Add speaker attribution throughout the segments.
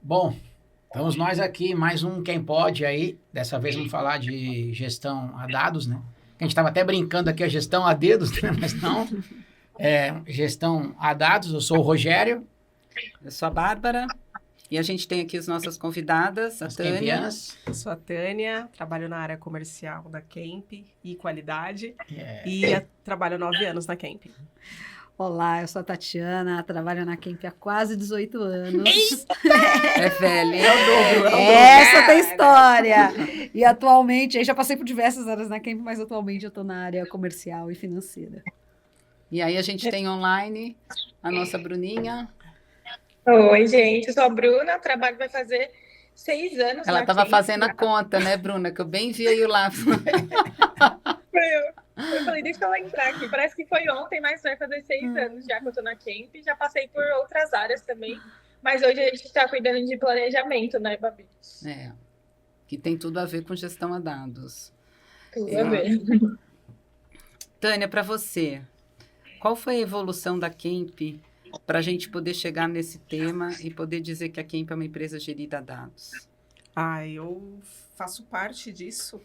Speaker 1: Bom, estamos nós aqui, mais um Quem Pode aí. Dessa vez vamos falar de gestão a dados, né? A gente estava até brincando aqui, a gestão a dedos, né? Mas não, gestão a dados. Eu sou o Rogério.
Speaker 2: Eu sou a Bárbara e a gente tem aqui as nossas convidadas, a
Speaker 1: As
Speaker 2: Tânia.
Speaker 1: Kempianas.
Speaker 3: Eu sou a Tânia, trabalho na área comercial da Kemp e qualidade trabalho há 9 anos na Kemp.
Speaker 4: Olá, eu sou a Tatiana, trabalho na Kemp há quase 18 anos.
Speaker 2: É velha.
Speaker 3: É o dobro.
Speaker 4: Essa tem história! E atualmente, eu já passei por diversas áreas na Kemp, mas atualmente eu estou na área comercial e financeira.
Speaker 2: E aí a gente tem online a nossa Bruninha.
Speaker 5: Oi, gente, eu sou a Bruna, o trabalho vai fazer 6 anos.
Speaker 2: Ela
Speaker 5: na
Speaker 2: estava
Speaker 5: Kemp.
Speaker 2: fazendo a conta, né, Bruna? Que eu bem vi aí lá.
Speaker 5: Eu falei, deixa eu entrar aqui. Parece que foi ontem, mas vai fazer 6 anos já que eu tô na Kemp. Já passei por outras áreas também. Mas hoje a gente está cuidando de planejamento, né, Babi?
Speaker 2: Que tem tudo a ver com gestão a dados.
Speaker 5: Tudo a ver.
Speaker 2: Tânia, para você, qual foi a evolução da Kemp para a gente poder chegar nesse tema e poder dizer que a Kemp é uma empresa gerida a dados?
Speaker 3: Eu faço parte disso.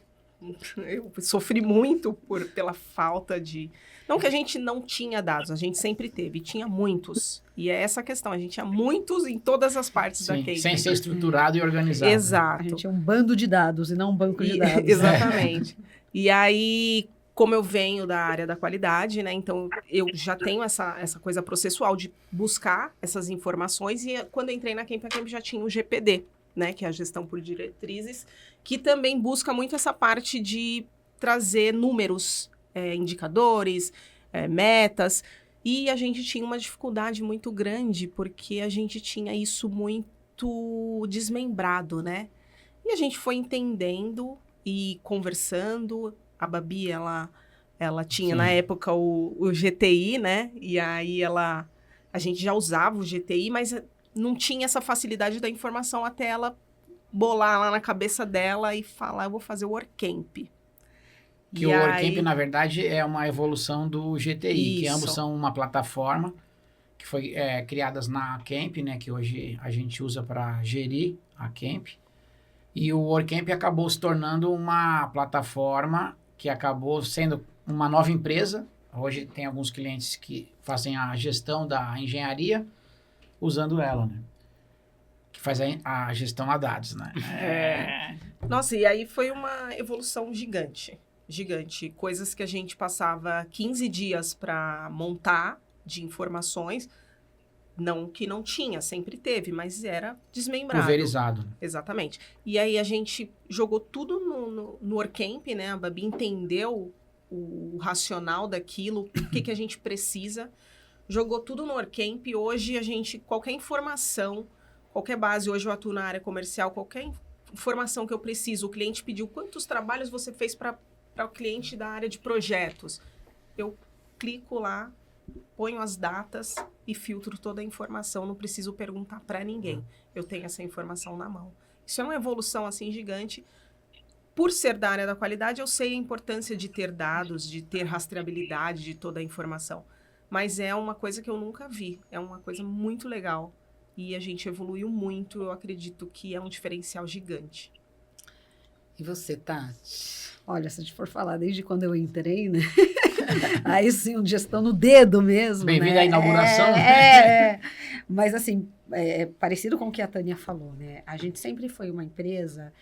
Speaker 3: Eu sofri muito pela falta de... Não que a gente não tinha dados, a gente sempre teve, tinha muitos. E é essa a questão, a gente tinha muitos em todas as partes da Kemp.
Speaker 1: Sem ser estruturado e organizado.
Speaker 3: Exato.
Speaker 4: A gente é um bando de dados e não um banco de dados.
Speaker 3: Exatamente. E aí, como eu venho da área da qualidade, né? Então, eu já tenho essa coisa processual de buscar essas informações. E quando eu entrei na Kemp, a Kemp já tinha o GPD, né? Que é a gestão por diretrizes, que também busca muito essa parte de trazer números, indicadores, metas. E a gente tinha uma dificuldade muito grande, porque a gente tinha isso muito desmembrado, né? E a gente foi entendendo e conversando. A Babi, ela tinha, na época, o GTI, né? E aí a gente já usava o GTI, mas não tinha essa facilidade da informação até ela bolar lá na cabeça dela e falar, eu vou fazer o WorkCamp.
Speaker 1: Que o WorkCamp, na verdade, é uma evolução do GTI, que ambos são uma plataforma que foi criadas na Kemp, né? Que hoje a gente usa para gerir a Kemp. E o WorkCamp acabou se tornando uma plataforma que acabou sendo uma nova empresa. Hoje tem alguns clientes que fazem a gestão da engenharia usando ela, né? Que faz a gestão a dados, né?
Speaker 3: Nossa, e aí foi uma evolução gigante. Gigante. Coisas que a gente passava 15 dias para montar de informações. Não que não tinha, sempre teve, mas era desmembrado.
Speaker 1: Pulverizado. Né?
Speaker 3: Exatamente. E aí a gente jogou tudo no WorkCamp, né? A Babi entendeu o racional daquilo, o que a gente precisa. Jogou tudo no WorkCamp. Hoje qualquer informação, qualquer base, hoje eu atuo na área comercial, qualquer informação que eu preciso, o cliente pediu quantos trabalhos você fez para o cliente da área de projetos. Eu clico lá, ponho as datas e filtro toda a informação, não preciso perguntar para ninguém. Eu tenho essa informação na mão. Isso é uma evolução assim gigante. Por ser da área da qualidade, eu sei a importância de ter dados, de ter rastreabilidade de toda a informação. Mas é uma coisa que eu nunca vi. É uma coisa muito legal. E a gente evoluiu muito. Eu acredito que é um diferencial gigante.
Speaker 2: E você, Tati?
Speaker 4: Olha, se a gente for falar desde quando eu entrei, né? Aí sim, um gestão no dedo mesmo.
Speaker 1: Bem-vindo à inauguração.
Speaker 4: Mas assim, parecido com o que a Tânia falou, né? A gente sempre foi uma empresa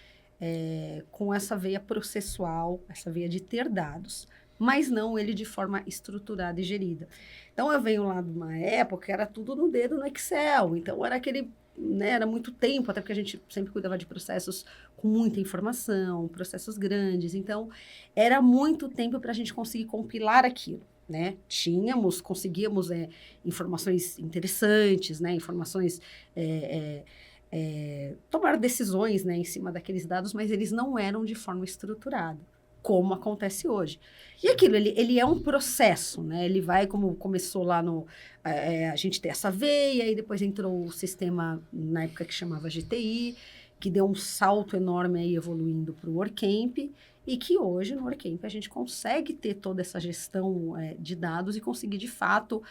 Speaker 4: com essa veia processual, essa veia de ter dados, mas não ele de forma estruturada e gerida. Então, eu venho lá de uma época que era tudo no dedo no Excel. Então, era aquele... Né, era muito tempo, até porque a gente sempre cuidava de processos com muita informação, processos grandes. Então, era muito tempo para a gente conseguir compilar aquilo, né? Conseguíamos informações interessantes, né? Informações... tomar decisões, né, em cima daqueles dados, mas eles não eram de forma estruturada, como acontece hoje. E aquilo, ele é um processo, né? Ele vai, como começou lá a gente ter essa veia, e depois entrou o sistema, na época que chamava GTI, que deu um salto enorme aí, evoluindo para o WorkCamp, e que hoje no WorkCamp a gente consegue ter toda essa gestão de dados e conseguir de fato,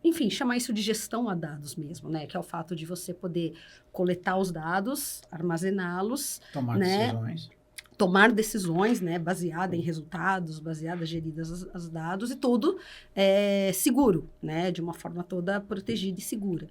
Speaker 4: enfim, chamar isso de gestão a dados mesmo, né? Que é o fato de você poder coletar os dados, armazená-los,
Speaker 1: Tomar decisões.
Speaker 4: Tomar decisões, né, baseada em resultados, baseadas, geridas os dados e tudo seguro, né, de uma forma toda protegida e segura.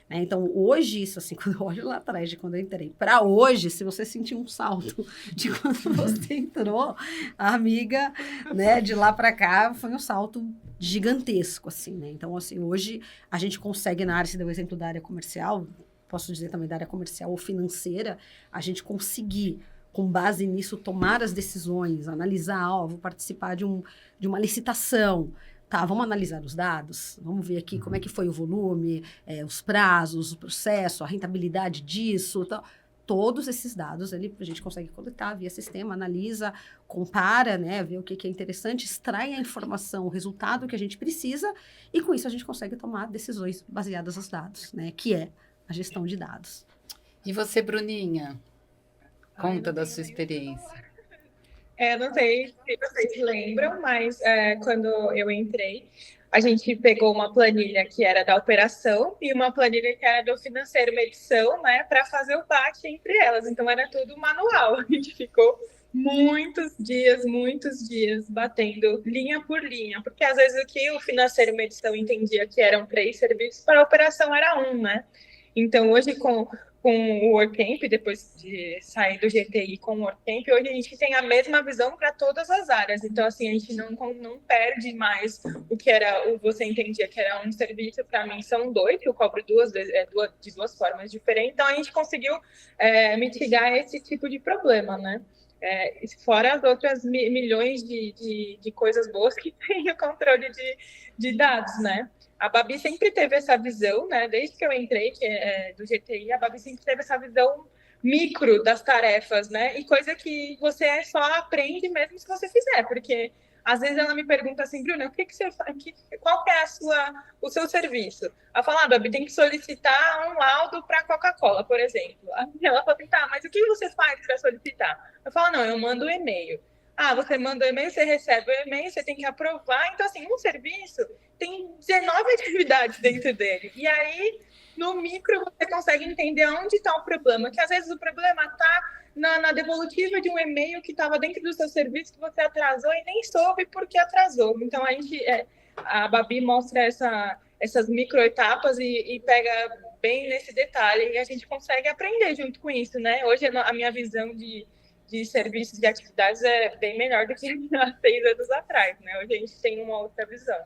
Speaker 4: Né? Então, hoje, isso assim, quando eu olho lá atrás de quando eu entrei, para hoje, se você sentir um salto de quando você entrou, a amiga, né, de lá para cá, foi um salto gigantesco, assim, né? Então, assim, hoje a gente consegue na área, se deu o exemplo da área comercial, posso dizer também da área comercial ou financeira, a gente conseguir com base nisso, tomar as decisões, analisar, vou participar de uma licitação. Tá, vamos analisar os dados, vamos ver aqui como é que foi o volume, os prazos, o processo, a rentabilidade disso, tal. Todos esses dados a gente consegue coletar via sistema, analisa, compara, né, vê o que é interessante, extrai a informação, o resultado que a gente precisa, e com isso a gente consegue tomar decisões baseadas nos dados, né, que é a gestão de dados.
Speaker 2: E você, Bruninha? Conta da sua experiência.
Speaker 5: Não sei se vocês lembram, mas quando eu entrei, a gente pegou uma planilha que era da operação e uma planilha que era do financeiro, uma edição, né, para fazer o bate entre elas. Então, era tudo manual. A gente ficou muitos dias batendo linha por linha, porque às vezes o que o financeiro, uma edição, entendia que eram 3 serviços, para a operação era 1, né? Então, hoje, com o WorkCamp, depois de sair do GTI com o WorkCamp, hoje a gente tem a mesma visão para todas as áreas. Então, assim, a gente não perde mais o que era, você entendia que era um serviço, para mim são 2, que eu cobro de 2 formas diferentes. Então, a gente conseguiu mitigar esse tipo de problema, né? Fora as outras milhões de coisas boas que tem o controle de dados, né? A Babi sempre teve essa visão, né? Desde que eu entrei do GTI, a Babi sempre teve essa visão micro das tarefas, né? E coisa que você só aprende mesmo se você fizer, porque às vezes ela me pergunta assim, Bruna, o que você faz? Qual que é o seu serviço? Ela fala, Babi, tem que solicitar um laudo para Coca-Cola, por exemplo. Ela fala assim, tá, mas o que você faz para solicitar? Eu falo, não, eu mando um e-mail. Você manda um e-mail, você recebe o e-mail, você tem que aprovar. Então, assim, um serviço tem 19 atividades dentro dele. E aí, no micro, você consegue entender onde está o problema. Que às vezes o problema está na devolutiva de um e-mail que estava dentro do seu serviço, que você atrasou e nem soube por que atrasou. Então, a Babi mostra essas microetapas e pega bem nesse detalhe. E a gente consegue aprender junto com isso, né? Hoje, a minha visão de serviços, de atividades é bem melhor do que há 6 anos atrás, né? Hoje a gente tem uma outra visão.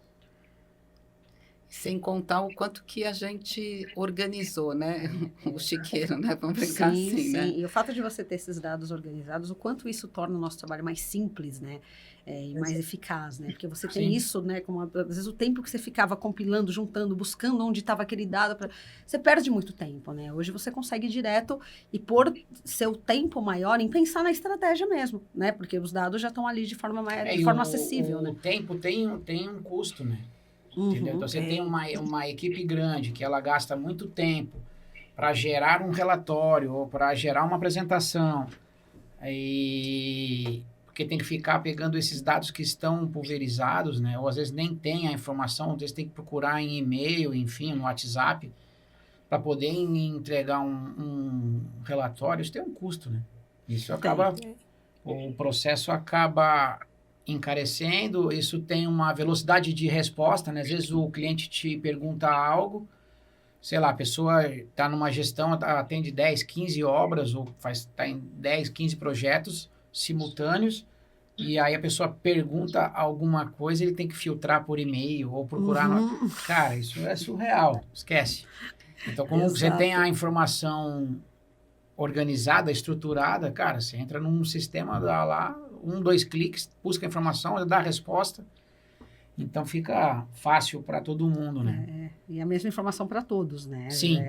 Speaker 2: Sem contar o quanto que a gente organizou, né? O chiqueiro, né? Vamos brincar assim, né?
Speaker 4: Sim, e o fato de você ter esses dados organizados, o quanto isso torna o nosso trabalho mais simples, né? E mais eficaz, né? Porque você tem isso, né? Como, às vezes o tempo que você ficava compilando, juntando, buscando onde estava aquele dado, você perde muito tempo, né? Hoje você consegue ir direto e pôr seu tempo maior em pensar na estratégia mesmo, né? Porque os dados já estão ali de forma acessível, né?
Speaker 1: O tempo tem um custo, né? Entendeu? Então, você tem uma equipe grande que ela gasta muito tempo para gerar um relatório ou para gerar uma apresentação, porque tem que ficar pegando esses dados que estão pulverizados, né? Ou às vezes nem tem a informação, às vezes tem que procurar em e-mail, enfim, no WhatsApp, para poder entregar um relatório. Isso tem um custo, né? Isso acaba... O processo acaba encarecendo, isso tem uma velocidade de resposta, né? Às vezes o cliente te pergunta algo, sei lá, a pessoa está numa gestão, atende 10, 15 obras, ou está em 10, 15 projetos simultâneos, e aí a pessoa pergunta alguma coisa, ele tem que filtrar por e-mail ou procurar... Cara, isso é surreal, esquece. Então, como você tem a informação organizada, estruturada, cara, você entra num sistema, dá lá 1, 2 cliques, busca a informação, dá a resposta. Então, fica fácil para todo mundo, né?
Speaker 4: E a mesma informação para todos, né?
Speaker 1: Sim.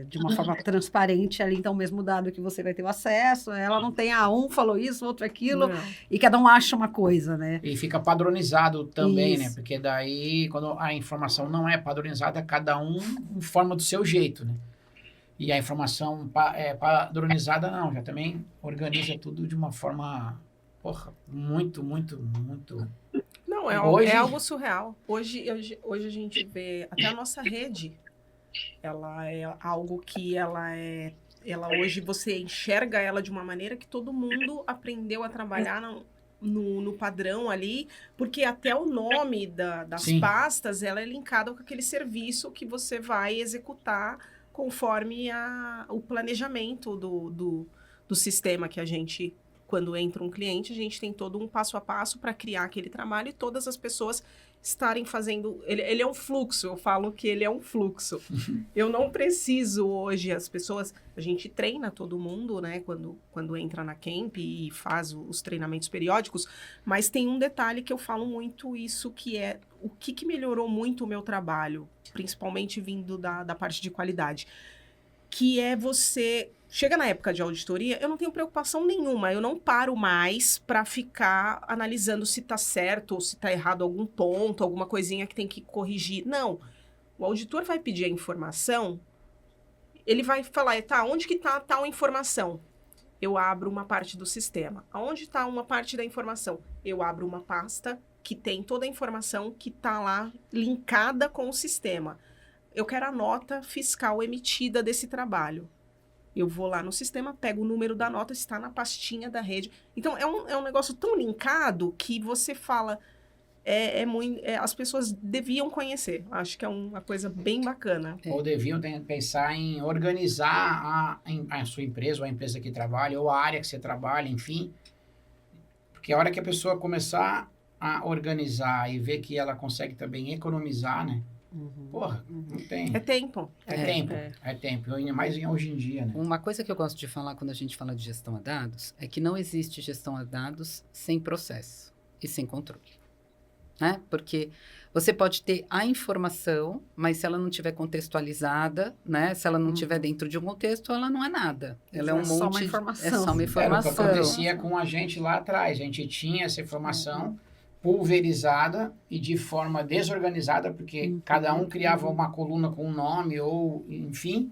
Speaker 4: De uma forma transparente ali, então, o mesmo dado que você vai ter o acesso, ela não tem, um falou isso, outro aquilo, e cada um acha uma coisa, né?
Speaker 1: E fica padronizado também, né? Porque daí, quando a informação não é padronizada, cada um informa do seu jeito, né? E a informação padronizada, não, já também organiza tudo de uma forma porra, muito.
Speaker 3: Não,
Speaker 1: Hoje-
Speaker 3: é algo surreal. Hoje a gente vê até a nossa rede, ela é algo que ela hoje você enxerga ela de uma maneira que todo mundo aprendeu a trabalhar no padrão ali, porque até o nome das
Speaker 1: Sim.
Speaker 3: pastas, ela é linkada com aquele serviço que você vai executar conforme o planejamento do sistema que a gente, quando entra um cliente, a gente tem todo um passo a passo para criar aquele trabalho e todas as pessoas estarem fazendo... Ele é um fluxo, eu falo que ele é um fluxo. Eu não preciso hoje, as pessoas... A gente treina todo mundo, né, quando entra na Camp e faz os treinamentos periódicos, mas tem um detalhe que eu falo muito isso, que é o que melhorou muito o meu trabalho, principalmente vindo da parte de qualidade, que é você... Chega na época de auditoria, eu não tenho preocupação nenhuma, eu não paro mais para ficar analisando se está certo ou se está errado algum ponto, alguma coisinha que tem que corrigir. Não, o auditor vai pedir a informação, ele vai falar, tá, onde que está tal informação? Eu abro uma parte do sistema. Aonde está uma parte da informação? Eu abro uma pasta que tem toda a informação que está lá linkada com o sistema. Eu quero a nota fiscal emitida desse trabalho. Eu vou lá no sistema, pego o número da nota, está na pastinha da rede. Então, é um negócio tão linkado que você fala... as pessoas deviam conhecer. Acho que é uma coisa bem bacana.
Speaker 1: Ou deviam pensar em organizar a sua empresa, ou a empresa que trabalha, ou a área que você trabalha, enfim. Porque a hora que a pessoa começar a organizar e ver que ela consegue também economizar, né? Porra, não tem.
Speaker 3: É tempo.
Speaker 1: É tempo. Ainda mais hoje em dia, né?
Speaker 2: Uma coisa que eu gosto de falar quando a gente fala de gestão a dados é que não existe gestão a dados sem processo e sem controle. Né? Porque você pode ter a informação, mas se ela não tiver contextualizada, né? Se ela não tiver dentro de um contexto, ela não é nada. Ela é um
Speaker 4: só
Speaker 2: monte
Speaker 4: uma informação.
Speaker 2: É só uma
Speaker 1: Era o que
Speaker 2: informação.
Speaker 1: acontecia com a gente lá atrás. A gente tinha essa informação pulverizada e de forma desorganizada, porque cada um criava uma coluna com um nome ou, enfim,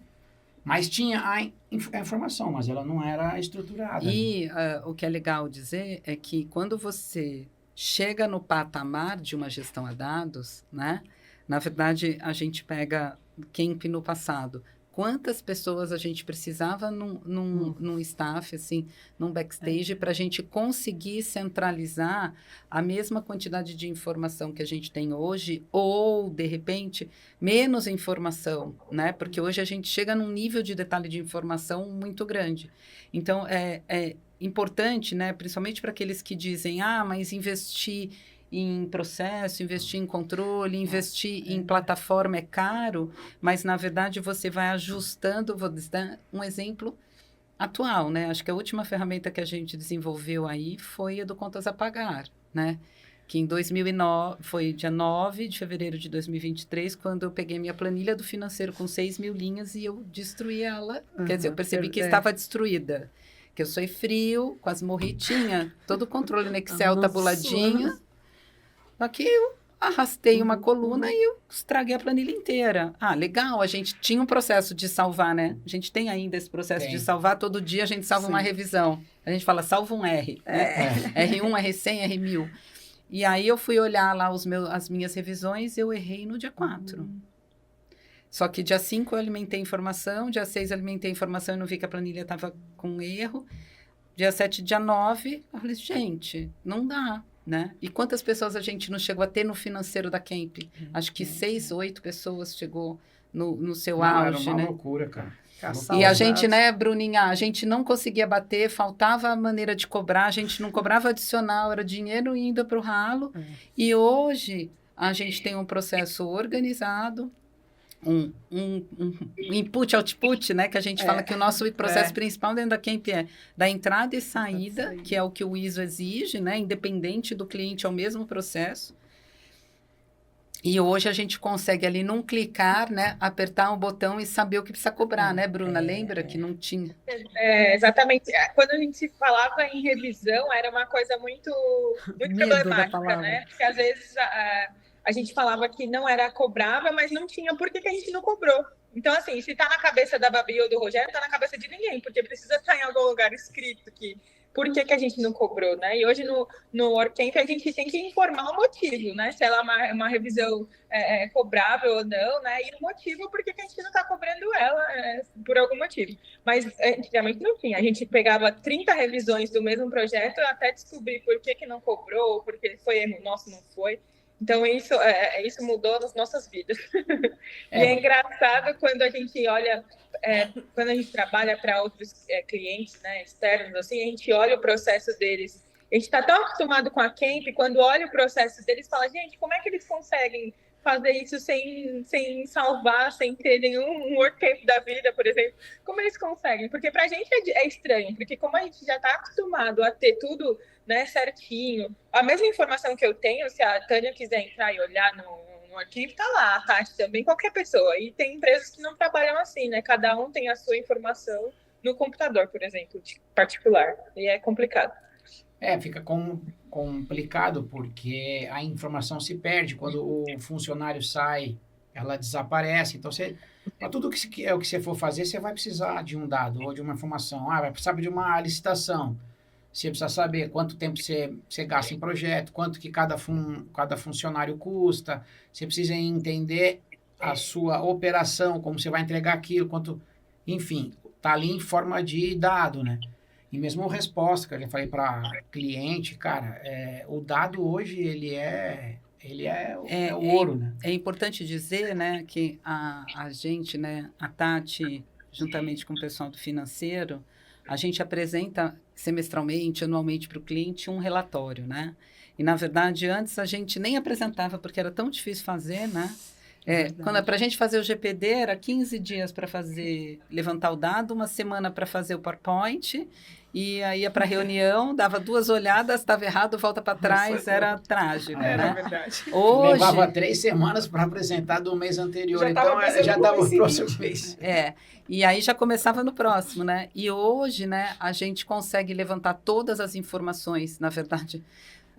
Speaker 1: mas tinha a informação, mas ela não era estruturada.
Speaker 2: E o que é legal dizer é que quando você chega no patamar de uma gestão a dados, né? Na verdade, a gente pega Camp no passado. Quantas pessoas a gente precisava num staff, assim, num backstage, para a gente conseguir centralizar a mesma quantidade de informação que a gente tem hoje, ou, de repente, menos informação, né? Porque hoje a gente chega num nível de detalhe de informação muito grande. Então, é importante, né? Principalmente para aqueles que dizem, mas investir em processo, investir em controle, investir em plataforma é caro, mas na verdade você vai ajustando. Vou dar um exemplo atual, né? Acho que a última ferramenta que a gente desenvolveu aí foi a do Contas a Pagar, né? Que em 2009, foi dia 9 de fevereiro de 2023, quando eu peguei minha planilha do financeiro com 6.000 linhas e eu destruí ela. Quer dizer, eu percebi que estava destruída. Que eu sou frio, quase morri, tinha todo o controle no Excel tabuladinho. Só que eu arrastei uma coluna e eu estraguei a planilha inteira. Legal, a gente tinha um processo de salvar, né? A gente tem ainda esse processo de salvar. Todo dia a gente salva uma revisão. A gente fala, salva um R. Né? R1, R100, R1000. E aí eu fui olhar lá as minhas revisões, eu errei no dia 4. Só que dia 5 eu alimentei informação, dia 6 eu alimentei informação e não vi que a planilha estava com erro. Dia 7, dia 9, eu falei, gente, não dá. Né? E quantas pessoas a gente não chegou a ter no financeiro da Camp? Acho que 6, 8 pessoas chegou no seu auge,
Speaker 1: Era uma
Speaker 2: né?
Speaker 1: loucura, cara.
Speaker 2: E a gente, né, Bruninha, a gente não conseguia bater, faltava a maneira de cobrar, a gente não cobrava adicional, era dinheiro indo para o ralo. E hoje a gente tem um processo organizado, um input-output, né? Que a gente fala que o nosso processo principal dentro da Camp é da entrada e saída, que é o que o ISO exige, né? Independente do cliente, é o mesmo processo. E hoje a gente consegue ali, num clicar, né? Apertar um botão e saber o que precisa cobrar, né, Bruna? Lembra que não tinha?
Speaker 5: Exatamente. Quando a gente falava em revisão, era uma coisa muito problemática, né? Porque às vezes... a gente falava que não era cobrável, mas não tinha por que a gente não cobrou. Então, assim, se está na cabeça da Babi ou do Rogério, está na cabeça de ninguém, porque precisa estar em algum lugar escrito que por que a gente não cobrou, né? E hoje no Workcamp a gente tem que informar o motivo, né? Se ela é uma revisão cobrável ou não, né? E o motivo por que a gente não está cobrando ela por algum motivo. Mas antigamente não tinha. A gente pegava 30 revisões do mesmo projeto até descobrir por que não cobrou, porque foi erro nosso, não foi. Então, isso mudou nas nossas vidas. E é engraçado quando a gente olha, quando a gente trabalha para outros clientes, né, externos, assim, a gente olha o processo deles. A gente está tão acostumado com a Camp, quando olha o processo deles, fala, gente, como é que eles conseguem fazer isso sem salvar, sem ter nenhum WordCamp da vida, por exemplo? Como eles conseguem? Porque para a gente é estranho, porque como a gente já está acostumado a ter tudo, né, certinho, a mesma informação que eu tenho, se a Tânia quiser entrar e olhar no WordCamp, tá lá, a Tati também, qualquer pessoa. E tem empresas que não trabalham assim, né? Cada um tem a sua informação no computador, por exemplo, de particular. E é complicado.
Speaker 1: Fica complicado porque a informação se perde. Quando o funcionário sai, ela desaparece. Então, para tudo que você for fazer, você vai precisar de um dado ou de uma informação. Vai precisar de uma licitação. Você precisa saber quanto tempo você gasta em projeto, quanto que cada funcionário custa. Você precisa entender a sua operação, como você vai entregar aquilo, enfim, está ali em forma de dado, né? E mesmo resposta, que eu já falei para cliente, cara, o dado hoje, ele é o ouro, né?
Speaker 2: É importante dizer, né, que a gente, né, a Tati, juntamente com o pessoal do financeiro, a gente apresenta semestralmente, anualmente para o cliente um relatório, né? E, na verdade, antes a gente nem apresentava, porque era tão difícil fazer, né? Para a gente fazer o GPD, era 15 dias para levantar o dado, uma semana para fazer o PowerPoint, e aí ia para a reunião, dava 2 olhadas, estava errado, volta para trás, era trágico, né?
Speaker 3: Era verdade.
Speaker 1: Hoje, levava 3 semanas para apresentar do mês anterior,
Speaker 3: já
Speaker 1: então já estava o próximo mês.
Speaker 2: E aí já começava no próximo, né? E hoje, né, a gente consegue levantar todas as informações, na verdade,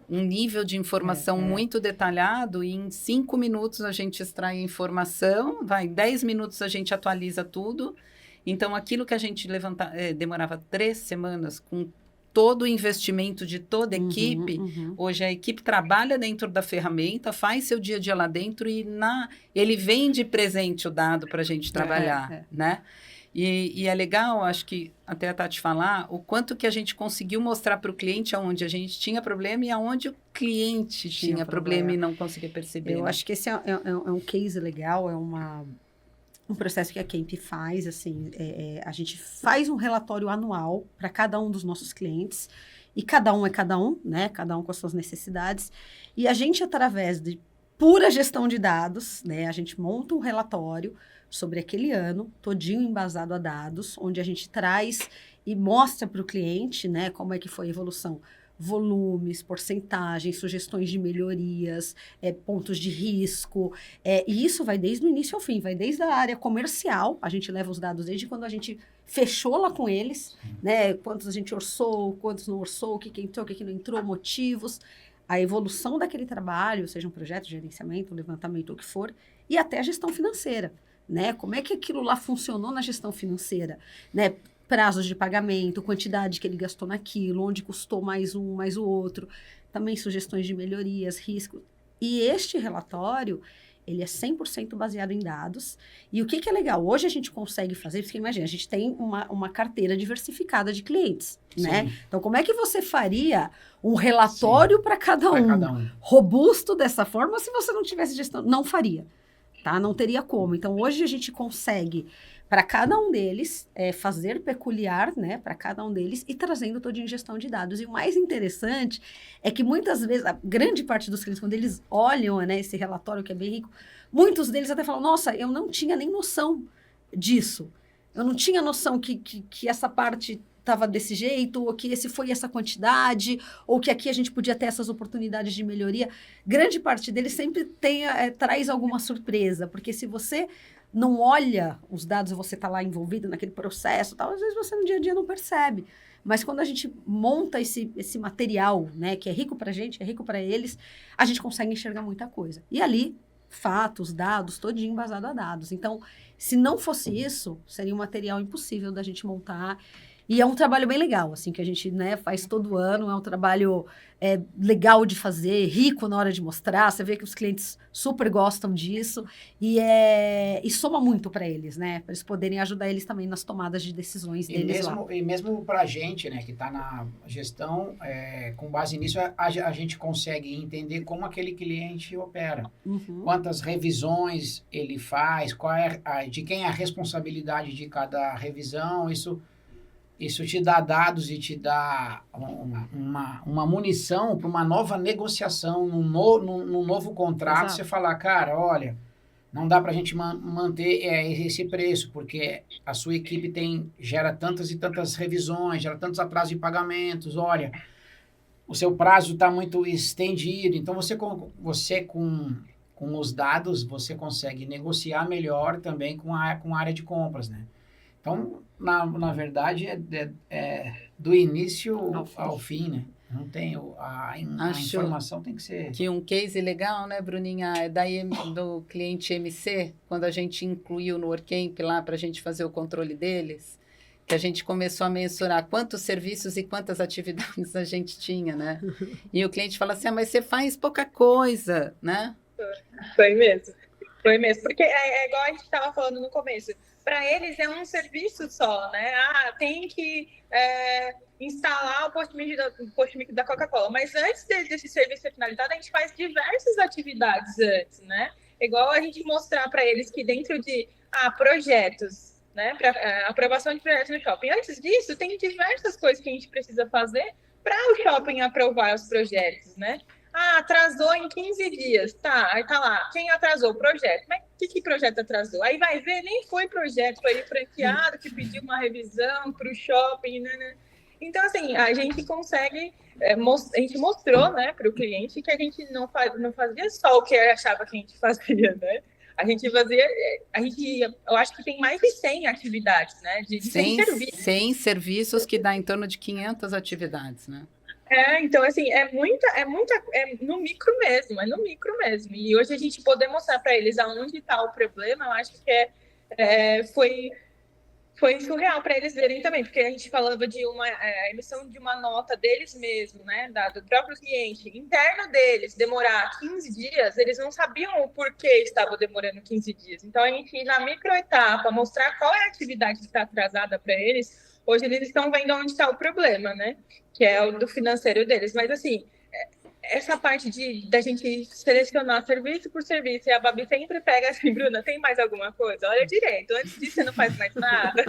Speaker 2: um nível de informação muito detalhado, e em 5 minutos a gente extrai a informação, em 10 minutos a gente atualiza tudo. Então, aquilo que a gente demorava 3 semanas com todo o investimento de toda a equipe, hoje a equipe trabalha dentro da ferramenta, faz seu dia a dia lá dentro e ele vem de presente o dado para a gente trabalhar, né? E é legal, acho que até a Tati falar, o quanto que a gente conseguiu mostrar para o cliente aonde a gente tinha problema e aonde o cliente tinha problema e não conseguia perceber.
Speaker 4: Eu acho que esse é um case legal, um processo que a Camp faz, assim, a gente faz um relatório anual para cada um dos nossos clientes, e cada um é cada um, né? Cada um com as suas necessidades, e a gente, através de pura gestão de dados, né? A gente monta um relatório sobre aquele ano, todinho embasado a dados, onde a gente traz e mostra para o cliente, né, como é que foi a evolução, volumes, porcentagens, sugestões de melhorias, pontos de risco, e isso vai desde o início ao fim, vai desde a área comercial, a gente leva os dados desde quando a gente fechou lá com eles, né, quantos a gente orçou, quantos não orçou, o que entrou, o que não entrou, motivos, a evolução daquele trabalho, seja um projeto de gerenciamento, levantamento, o que for, e até a gestão financeira, né? Como é que aquilo lá funcionou na gestão financeira, né? Prazos de pagamento, quantidade que ele gastou naquilo, onde custou mais um, mais o outro, também sugestões de melhorias, riscos. E este relatório, ele é 100% baseado em dados. E o que é legal? Hoje a gente consegue fazer, porque imagina, a gente tem uma carteira diversificada de clientes, né? Então, como é que você faria um relatório para cada um robusto dessa forma se você não tivesse gestão? Não faria. Tá? Não teria como. Então, hoje a gente consegue, para cada um deles, fazer peculiar, né, para cada um deles, e trazendo toda a ingestão de dados. E o mais interessante é que muitas vezes, a grande parte dos clientes, quando eles olham, né, esse relatório que é bem rico, muitos deles até falam, nossa, eu não tinha nem noção disso. Eu não tinha noção que essa parte estava desse jeito, ou que esse foi essa quantidade, ou que aqui a gente podia ter essas oportunidades de melhoria. Grande parte deles sempre traz alguma surpresa, porque se você não olha os dados e você está lá envolvido naquele processo, tal, às vezes você no dia a dia não percebe. Mas quando a gente monta esse material, né, que é rico para a gente, é rico para eles, a gente consegue enxergar muita coisa. E ali, fatos, dados, todinho embasado a dados. Então, se não fosse isso, seria um material impossível da gente montar. E é um trabalho bem legal, assim, que a gente, né, faz todo ano. É um trabalho legal de fazer, rico na hora de mostrar. Você vê que os clientes super gostam disso. E soma muito para eles, né? Para eles poderem ajudar eles também nas tomadas de decisões deles lá.
Speaker 1: E mesmo para a gente, né, que está na gestão, com base nisso, a gente consegue entender como aquele cliente opera. Quantas revisões ele faz, de quem é a responsabilidade de cada revisão. Isso te dá dados e te dá uma munição para uma nova negociação, num novo contrato. Exato. Você falar, cara, olha, não dá para a gente manter esse preço, porque a sua equipe gera tantas e tantas revisões, gera tantos atrasos de pagamentos, olha, o seu prazo está muito estendido. Então, você com os dados, você consegue negociar melhor também com a área de compras, né? Então, na verdade, do início ao fim, né? Não tem a informação tem que ser...
Speaker 2: Que um case legal, né, Bruninha, é do cliente MC, quando a gente incluiu no WorkCamp lá para a gente fazer o controle deles, que a gente começou a mensurar quantos serviços e quantas atividades a gente tinha, né? E o cliente fala assim, mas você faz pouca coisa, né?
Speaker 5: Foi mesmo, porque é igual a gente estava falando no começo, para eles é um serviço só, né? Tem que instalar o post-mic da Coca-Cola. Mas antes desse serviço ser finalizado, a gente faz diversas atividades antes, né? Igual a gente mostrar para eles que dentro de projetos, né? Aprovação de projetos no shopping. Antes disso, tem diversas coisas que a gente precisa fazer para o shopping aprovar os projetos, né? Atrasou em 15 dias. Tá, aí tá lá. Quem atrasou? O projeto. Mas que projeto atrasou? Aí vai ver, nem foi projeto, foi franqueado que pediu uma revisão para o shopping, né? Então, assim, a gente consegue... a gente mostrou, né, para o cliente que a gente não fazia só o que achava que a gente fazia, né? A gente fazia... eu acho que tem mais de 100 atividades, né? De 100 serviços.
Speaker 2: 100 serviços que dá em torno de 500 atividades, né?
Speaker 5: Então, assim, é no micro mesmo, E hoje a gente poder mostrar para eles aonde está o problema, eu acho que foi surreal para eles verem também, porque a gente falava de uma emissão de uma nota deles mesmo, né, do próprio cliente, interno deles, demorar 15 dias, eles não sabiam o porquê estava demorando 15 dias. Então, a gente ir na microetapa, mostrar qual é a atividade que está atrasada para eles. Hoje eles estão vendo onde está o problema, né? Que é o do financeiro deles. Mas, assim, essa parte da gente selecionar serviço por serviço, e a Babi sempre pega assim, Bruna, tem mais alguma coisa? Olha direito, antes disso você não faz mais nada.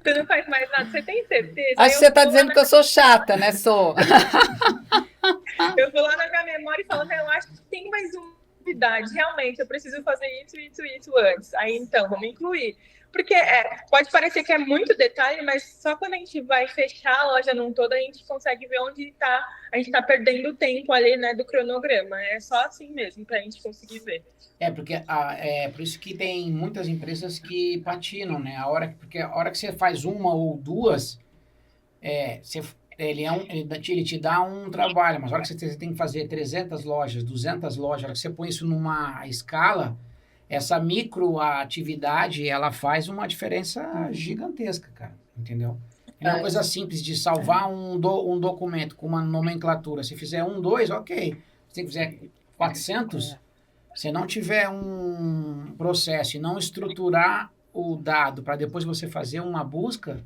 Speaker 5: Você não faz mais nada, você tem certeza?
Speaker 2: Acho que você está dizendo que eu sou chata, né? Sou.
Speaker 5: Eu vou lá na minha memória e falo, eu acho que tem mais uma atividade. Realmente, eu preciso fazer isso antes. Aí, então, vamos incluir. Porque pode parecer que é muito detalhe, mas só quando a gente vai fechar a loja num todo, a gente consegue ver onde a gente está perdendo tempo ali, né, do cronograma. É só assim mesmo, para a gente conseguir ver.
Speaker 1: Porque por isso que tem muitas empresas que patinam, né? Porque a hora que você faz uma ou duas, ele te dá um trabalho, mas a hora que você tem que fazer 300 lojas, 200 lojas, a hora que você põe isso numa escala... Essa microatividade, ela faz uma diferença gigantesca, cara, entendeu? É uma coisa simples de salvar um documento com uma nomenclatura. Se fizer 1, 2, ok. Se fizer 400, se não tiver um processo e não estruturar o dado para depois você fazer uma busca,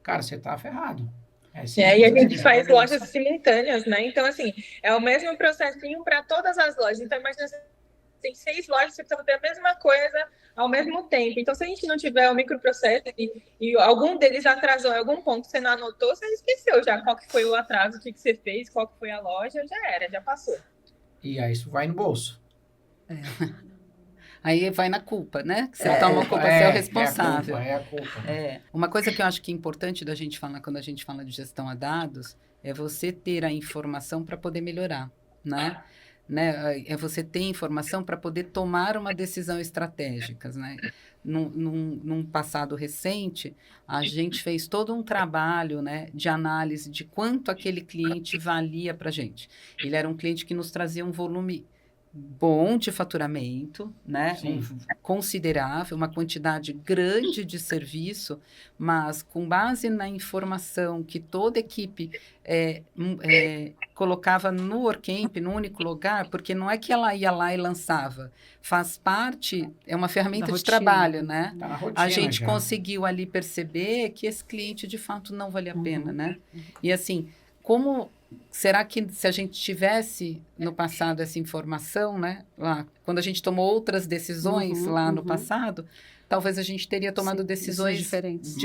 Speaker 1: cara, você tá ferrado.
Speaker 5: E a gente faz lojas simultâneas, né? Então, assim, é o mesmo processinho para todas as lojas. Então, imagina tem 6 lojas, você precisa fazer a mesma coisa ao mesmo tempo. Então, se a gente não tiver o microprocesso e algum deles atrasou em algum ponto, você não anotou, você esqueceu já qual que foi o atraso, o que você fez, qual que foi a loja, já passou.
Speaker 1: E aí isso vai no bolso.
Speaker 2: Aí vai na culpa, né? Que você toma a culpa, você é o responsável.
Speaker 1: É a culpa.
Speaker 2: Uma coisa que eu acho que é importante da gente falar quando a gente fala de gestão a dados é você ter a informação para poder melhorar, né? É você ter informação para poder tomar uma decisão estratégica, né? Num passado recente, a gente fez todo um trabalho, né, de análise de quanto aquele cliente valia para a gente. Ele era um cliente que nos trazia um volume bom de faturamento, né? Considerável, uma quantidade grande de serviço, mas com base na informação que toda equipe colocava no WorkCamp, no único lugar, porque não é que ela ia lá e lançava, faz parte, é uma ferramenta de trabalho, né?
Speaker 1: Tá na rotina,
Speaker 2: a gente
Speaker 1: já
Speaker 2: conseguiu ali perceber que esse cliente de fato não valia a pena, né? E assim, como será que se a gente tivesse no passado essa informação, né, lá, quando a gente tomou outras decisões lá no passado, talvez a gente teria tomado decisões
Speaker 4: diferentes.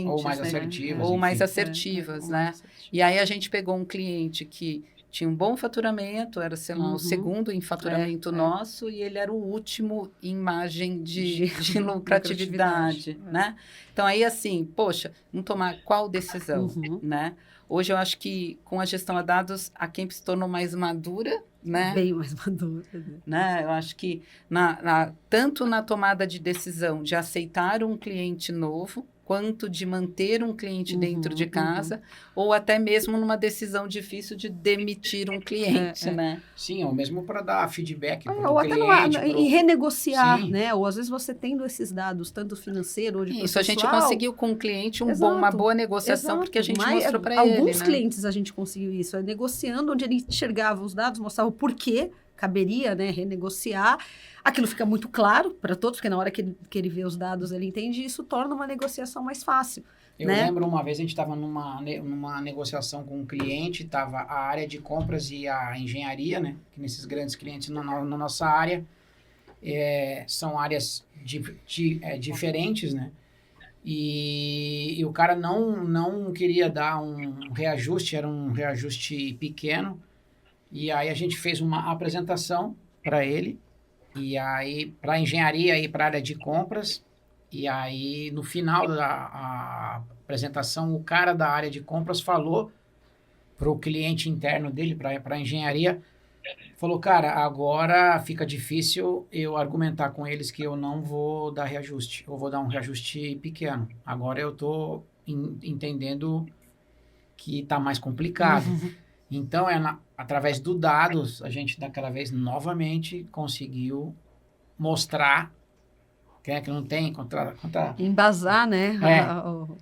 Speaker 1: ou mais
Speaker 2: né?
Speaker 1: assertivas.
Speaker 2: Ou mais
Speaker 1: enfim.
Speaker 2: assertivas, né? E aí a gente pegou um cliente que tinha um bom faturamento, era, sei lá, o segundo em faturamento nosso, e ele era o último em margem de lucratividade, né? Então, aí, assim, poxa, vamos tomar qual decisão, né? Hoje, eu acho que, com a gestão a dados, a Kemp se tornou mais madura, né?
Speaker 4: Bem mais madura,
Speaker 2: né? Eu acho que, tanto na tomada de decisão de aceitar um cliente novo, quanto de manter um cliente dentro de casa, ou até mesmo numa decisão difícil de demitir um cliente, né?
Speaker 1: Sim, ou mesmo para dar feedback para o
Speaker 4: ou até
Speaker 1: cliente.
Speaker 4: E renegociar, né? Ou às vezes você tendo esses dados, tanto financeiro ou de
Speaker 2: Isso, a gente conseguiu com o cliente uma boa negociação, porque a gente mostrou para ele,
Speaker 4: alguns clientes a gente conseguiu isso, negociando, onde ele enxergava os dados, mostrava o porquê caberia, né, renegociar. Aquilo fica muito claro para todos, porque na hora que ele vê os dados, ele entende, e isso torna uma negociação mais fácil.
Speaker 1: Eu lembro uma vez a gente estava numa negociação com um cliente, estava a área de compras e a engenharia, né? Que nesses grandes clientes na nossa área são áreas diferentes, né? E o cara não queria dar um reajuste, era um reajuste pequeno. E aí a gente fez uma apresentação para ele, e aí para a engenharia e para a área de compras. E aí, no final da apresentação, o cara da área de compras falou para o cliente interno dele, para a engenharia, falou, cara, agora fica difícil eu argumentar com eles que eu não vou dar reajuste, eu vou dar um reajuste pequeno. Agora eu estou entendendo que está mais complicado. Então, através do dados, a gente daquela vez novamente conseguiu mostrar que não tem
Speaker 4: embasar, né?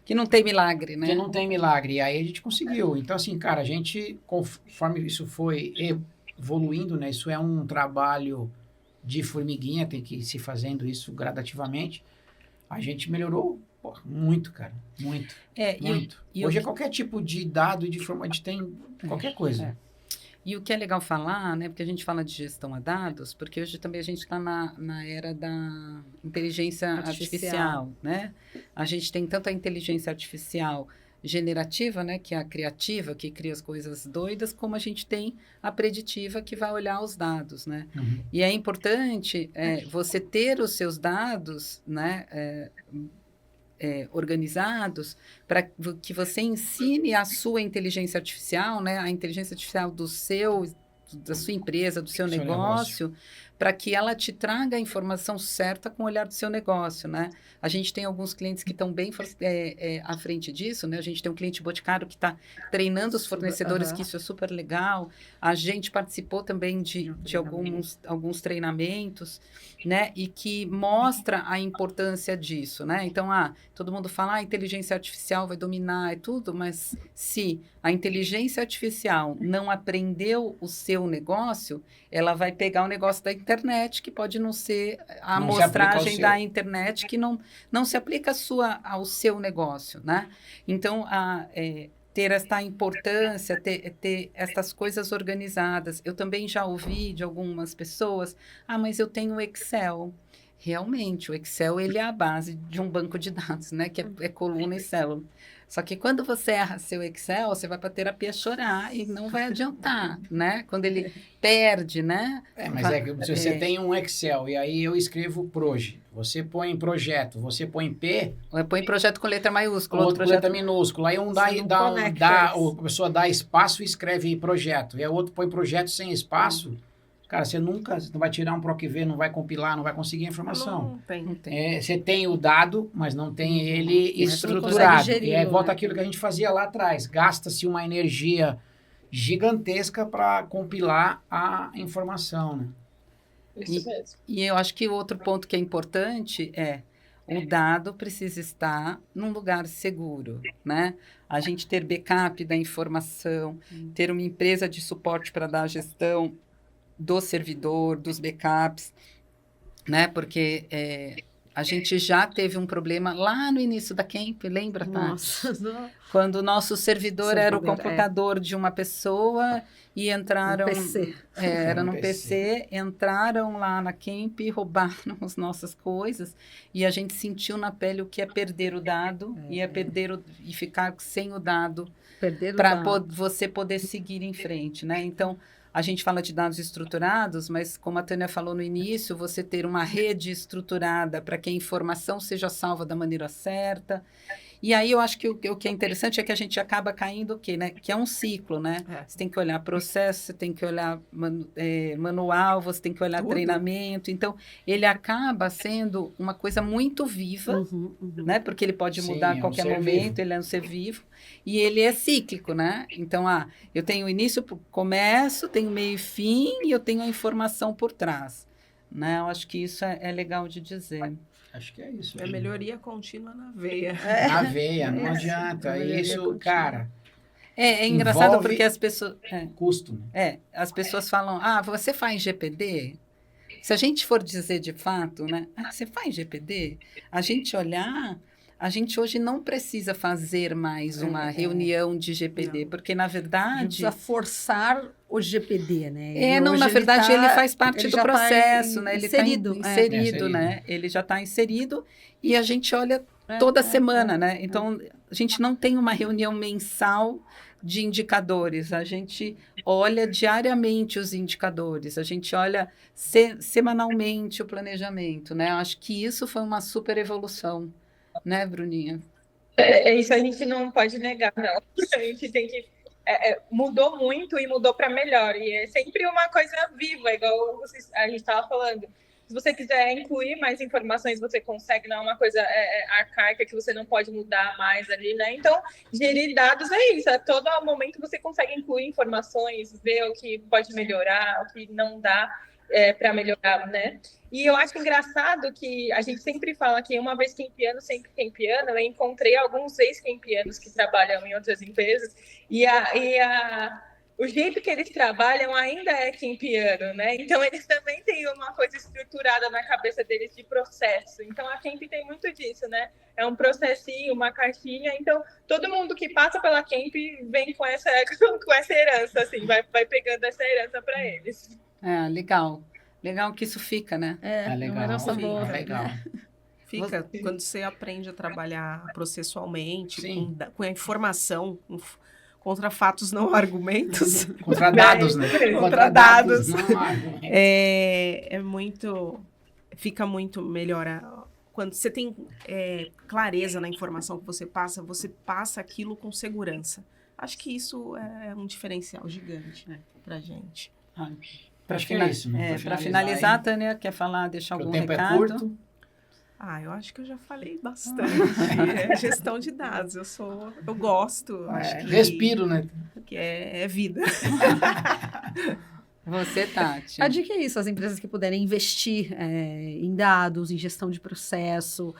Speaker 2: Que não tem milagre, né?
Speaker 1: Que não tem milagre. E aí a gente conseguiu. Então, assim, cara, a gente, conforme isso foi evoluindo, né? Isso é um trabalho de formiguinha, tem que ir se fazendo isso gradativamente. A gente melhorou muito, cara. Muito. Muito. Hoje é qualquer tipo de dado e de forma, a gente tem qualquer coisa.
Speaker 2: E o que é legal falar, né? Porque a gente fala de gestão a dados, porque hoje também a gente está na era da inteligência artificial, né? A gente tem tanto a inteligência artificial generativa, né? Que é a criativa, que cria as coisas doidas, como a gente tem a preditiva, que vai olhar os dados, né? E é importante você ter os seus dados, né? Organizados, para que você ensine a sua inteligência artificial, né, a inteligência artificial da sua empresa, do seu negócio, para que ela te traga a informação certa com o olhar do seu negócio, né? A gente tem alguns clientes que estão bem à frente disso, né? A gente tem um cliente boticário que está treinando os fornecedores, que isso é super legal. A gente participou também de alguns treinamentos, né? E que mostra a importância disso, né? Então, todo mundo fala, a inteligência artificial vai dominar tudo, mas se a inteligência artificial não aprendeu o seu negócio, ela vai pegar o negócio da internet, que pode não ser a amostragem da internet, que não se aplica ao seu negócio, né? Então, ter esta importância, ter essas coisas organizadas. Eu também já ouvi de algumas pessoas, mas eu tenho o Excel. Realmente, o Excel ele é a base de um banco de dados, né? Que é coluna e célula. Só que quando você erra seu Excel, você vai para a terapia chorar e não vai adiantar, né? Quando ele perde, né?
Speaker 1: Mas se você tem um Excel e aí eu escrevo proje, você põe projeto, você põe P...
Speaker 2: Põe projeto com letra maiúscula.
Speaker 1: Outro com letra minúscula. Aí a pessoa dá espaço e escreve projeto. E aí o outro põe projeto sem espaço. Cara, você não vai tirar um PROC-V, não vai compilar, não vai conseguir a informação.
Speaker 3: Não tem.
Speaker 1: Você tem o dado, mas não tem ele estruturado. E aí volta aquilo que a gente fazia lá atrás. Gasta-se uma energia gigantesca para compilar a informação, né?
Speaker 5: Isso mesmo.
Speaker 2: E eu acho que o outro ponto que é importante é o dado precisa estar num lugar seguro, né? A gente ter backup da informação, ter uma empresa de suporte para dar a gestão do servidor, dos backups, né? Porque a gente já teve um problema lá no início da Camp, lembra, Tati?
Speaker 4: Nossa,
Speaker 2: Quando o nosso servidor era o computador de uma pessoa e entraram...
Speaker 4: PC.
Speaker 2: Era no PC, entraram lá na Camp, roubaram as nossas coisas e a gente sentiu na pele o que é perder o dado e ficar sem o dado para você poder seguir em frente, né? Então, a gente fala de dados estruturados, mas como a Tânia falou no início, você ter uma rede estruturada para que a informação seja salva da maneira certa. E aí eu acho que o que é interessante é que a gente acaba caindo o quê, né? Que é um ciclo, né? Você tem que olhar processo, você tem que olhar manual, você tem que olhar treinamento. Então, ele acaba sendo uma coisa muito viva, né? Porque ele pode mudar a qualquer momento, ele é um ser vivo. E ele é cíclico, né? Então, eu tenho início, começo, tenho meio e fim e eu tenho a informação por trás. Né? Eu acho que isso é legal de dizer.
Speaker 1: Acho que é isso.
Speaker 3: É melhoria contínua na veia.
Speaker 1: Na veia, não adianta. Isso, contínua. Cara...
Speaker 2: É engraçado porque as pessoas...
Speaker 1: custo, né?
Speaker 2: As pessoas falam, você faz GPD? Se a gente for dizer de fato, né? Você faz GPD? A gente olhar... A gente hoje não precisa fazer mais uma reunião de GPD, porque, na verdade...
Speaker 4: Precisa forçar o GPD, né?
Speaker 2: Na verdade, ele faz parte do processo, né? Ele está inserido, né? Ele já está inserido e a gente olha toda semana, né? Então, a gente não tem uma reunião mensal de indicadores, a gente olha diariamente os indicadores, a gente olha semanalmente o planejamento, né? Eu acho que isso foi uma super evolução. Né, Bruninha?
Speaker 5: Isso a gente não pode negar, não. A gente tem que... mudou muito e mudou para melhor. E é sempre uma coisa viva, igual a gente estava falando. Se você quiser incluir mais informações, você consegue, não é uma coisa arcaica que você não pode mudar mais ali, né? Então, gerir dados é isso. A todo momento você consegue incluir informações, ver o que pode melhorar, o que não dá para melhorar, né? E eu acho engraçado que a gente sempre fala que uma vez campiano, sempre campiano. Eu encontrei alguns ex-campianos que trabalham em outras empresas e o jeito que eles trabalham ainda é campiano, né? Então, eles também têm uma coisa estruturada na cabeça deles de processo. Então, a Camp tem muito disso, né? É um processinho, uma caixinha. Então, todo mundo que passa pela Camp vem com essa herança, assim, vai pegando essa herança para eles.
Speaker 2: Legal. Legal que isso fica, né?
Speaker 1: Legal.
Speaker 4: Uma herança boa.
Speaker 1: Legal.
Speaker 3: Fica quando você aprende a trabalhar processualmente, com a informação, contra fatos, não argumentos.
Speaker 1: Contra dados, né?
Speaker 3: Contra dados.
Speaker 1: Não
Speaker 3: argumentos. Fica muito melhor. Quando você tem clareza na informação que você passa aquilo com segurança. Acho que isso é um diferencial gigante, né, pra gente.
Speaker 2: Para finalizar, Tânia, quer falar, deixar algum recado? O tempo é curto.
Speaker 3: Eu acho que eu já falei bastante. Gestão de dados, eu gosto. Acho que
Speaker 1: respiro, né?
Speaker 3: Que é vida.
Speaker 2: Você, Tati.
Speaker 4: A dica é isso, as empresas que puderem investir em dados, em gestão de processo,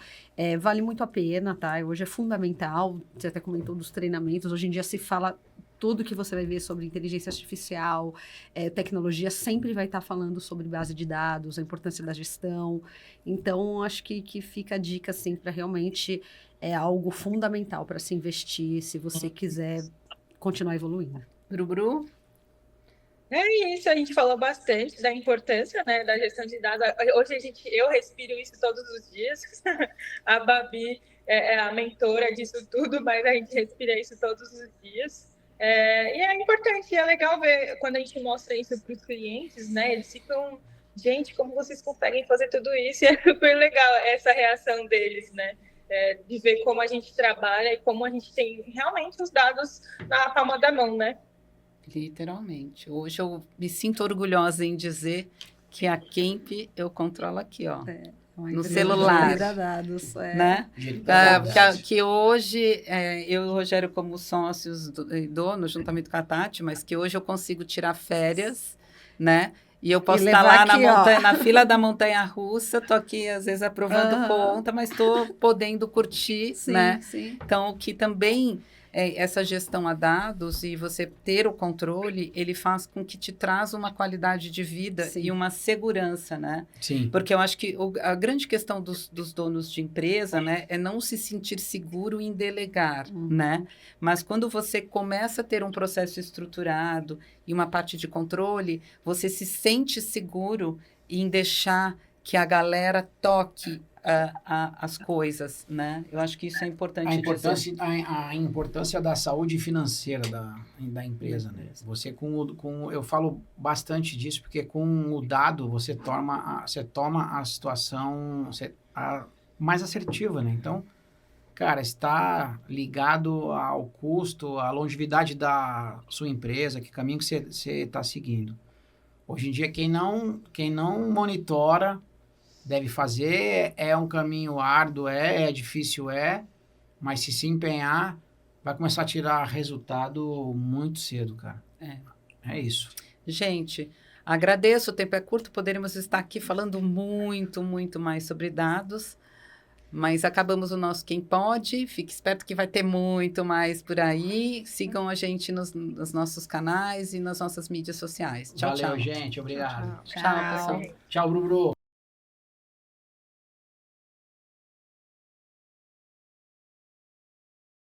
Speaker 4: vale muito a pena, tá? Hoje é fundamental, você até comentou dos treinamentos, hoje em dia se fala... Tudo que você vai ver sobre inteligência artificial, tecnologia, sempre vai estar falando sobre base de dados, a importância da gestão. Então, acho que fica a dica, assim, para realmente algo fundamental para se investir, se você quiser continuar evoluindo.
Speaker 2: Bru?
Speaker 5: É isso, a gente falou bastante da importância, né, da gestão de dados. Hoje eu respiro isso todos os dias. A Babi é a mentora disso tudo, mas a gente respira isso todos os dias. E é importante, é legal ver quando a gente mostra isso para os clientes, né? Eles ficam, gente, como vocês conseguem fazer tudo isso? E é super legal essa reação deles, né? De ver como a gente trabalha e como a gente tem realmente os dados na palma da mão, né?
Speaker 2: Literalmente. Hoje eu me sinto orgulhosa em dizer que a Camp eu controlo aqui, ó. No celular,
Speaker 4: dados,
Speaker 2: né? Que hoje, eu e o Rogério como sócios e donos, juntamente com a Tati, mas que hoje eu consigo tirar férias, né? E eu posso
Speaker 4: E
Speaker 2: estar
Speaker 4: levar
Speaker 2: lá na
Speaker 4: aqui, ó.
Speaker 2: montanha, na fila da montanha-russa, tô aqui às vezes aprovando conta, mas estou podendo curtir, né?
Speaker 4: Sim.
Speaker 2: Então, o que também essa gestão a dados e você ter o controle, ele faz com que te traz uma qualidade de vida
Speaker 4: Sim.
Speaker 2: e uma segurança, né?
Speaker 1: Sim.
Speaker 2: Porque eu acho que a grande questão dos donos de empresa, né, é não se sentir seguro em delegar, né? Mas quando você começa a ter um processo estruturado e uma parte de controle, você se sente seguro em deixar que a galera toque as coisas, né? Eu acho que isso é importante dizer.
Speaker 1: A importância da saúde financeira da empresa, né? Você eu falo bastante disso porque com o dado você toma a situação mais assertiva, né? Então, cara, está ligado ao custo, à longevidade da sua empresa, que caminho que você está seguindo. Hoje em dia, quem não monitora deve fazer, é um caminho árduo, é difícil, mas se empenhar, vai começar a tirar resultado muito cedo, cara. É isso.
Speaker 2: Gente, agradeço, o tempo é curto, poderíamos estar aqui falando muito, muito mais sobre dados, mas acabamos o nosso Quem Pode. Fique esperto que vai ter muito mais por aí. Sigam a gente nos nossos canais e nas nossas mídias sociais. Tchau,
Speaker 1: Valeu,
Speaker 2: tchau.
Speaker 1: gente. Obrigado.
Speaker 2: Tchau, pessoal.
Speaker 1: Tchau, Bruno.